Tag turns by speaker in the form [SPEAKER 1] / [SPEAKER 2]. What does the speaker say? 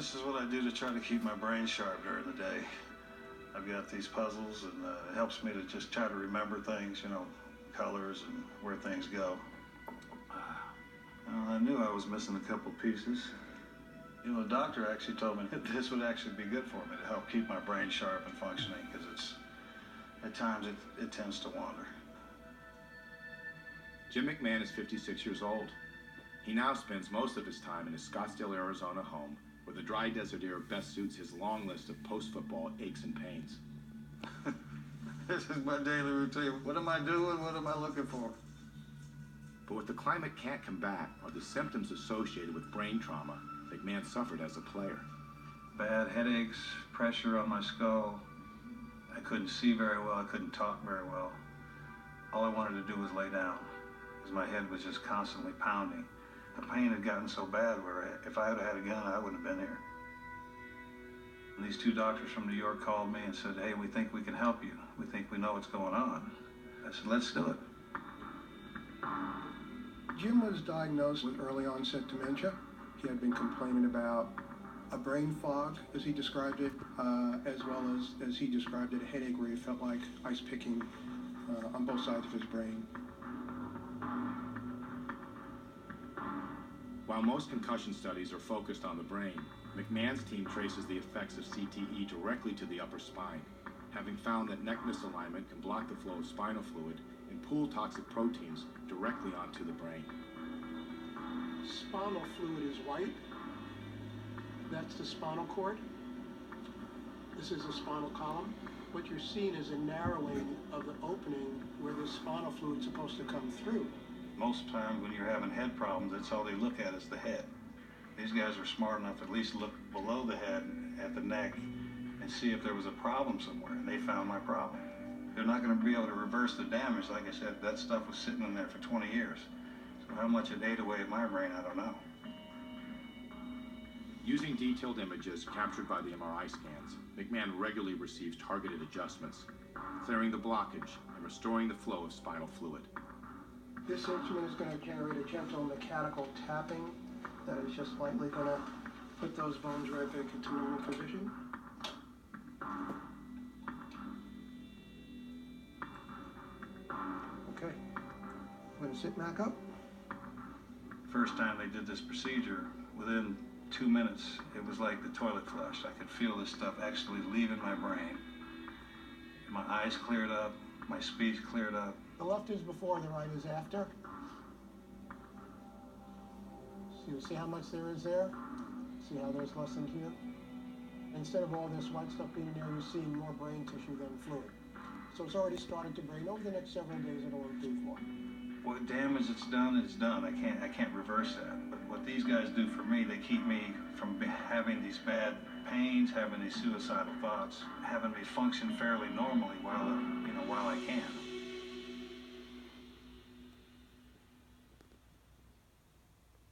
[SPEAKER 1] this is what I do to try to keep my brain sharp during the day. I've got these puzzles, and it helps me to just try to remember things, you know, colors and where things go. Well, I knew I was missing a couple pieces. You know, the doctor actually told me that this would actually be good for me to help keep my brain sharp and functioning, because at times it tends to wander.
[SPEAKER 2] Jim McMahon is 56 years old. He now spends most of his time in his Scottsdale, Arizona home, where the dry desert air best suits his long list of post-football aches and pains.
[SPEAKER 1] This is my daily routine. What am I doing? What am I looking for?
[SPEAKER 2] But what the climate can't combat are the symptoms associated with brain trauma McMahon suffered as a player.
[SPEAKER 1] Bad headaches, pressure on my skull. I couldn't see very well. I couldn't talk very well. All I wanted to do was lay down, because my head was just constantly pounding. The pain had gotten so bad where if I had had a gun, I wouldn't have been here. And these two doctors from New York called me and said, hey, we think we can help you. We think we know what's going on. I said, let's do it.
[SPEAKER 3] Jim was diagnosed with early onset dementia. He had been complaining about a brain fog, as he described it, as well as he described it, a headache where he felt like ice picking on both sides of his brain.
[SPEAKER 2] While most concussion studies are focused on the brain, McMahon's team traces the effects of CTE directly to the upper spine, having found that neck misalignment can block the flow of spinal fluid and pool toxic proteins directly onto the brain.
[SPEAKER 4] Spinal fluid is white. That's the spinal cord. This is the spinal column. What you're seeing is a narrowing of the opening where the spinal fluid is supposed to come through.
[SPEAKER 1] Most times when you're having head problems, that's all they look at is the head. These guys are smart enough to at least look below the head at the neck and see if there was a problem somewhere, and they found my problem. They're not going to be able to reverse the damage. Like I said, that stuff was sitting in there for 20 years. So how much it ate away at my brain, I don't know.
[SPEAKER 2] Using detailed images captured by the MRI scans, McMahon regularly receives targeted adjustments, clearing the blockage and restoring the flow of spinal fluid.
[SPEAKER 3] This instrument is going to generate a gentle mechanical tapping that is just lightly going to put those bones right back into normal position. Okay, I'm going to sit back up.
[SPEAKER 1] First time they did this procedure, within 2 minutes, it was like the toilet flushed. I could feel this stuff actually leaving my brain. My eyes cleared up, my speech cleared up.
[SPEAKER 4] The left is before, the right is after. So you see how much there is there? See how there's less in here? Instead of all this white stuff being there, you're seeing more brain tissue than fluid. So it's already started to brain. Over the next several days, it'll improve more.
[SPEAKER 1] What damage it's done, it's done. I can't reverse that. But what these guys do for me, they keep me from having these bad pains, having these suicidal thoughts, having me function fairly normally while I can.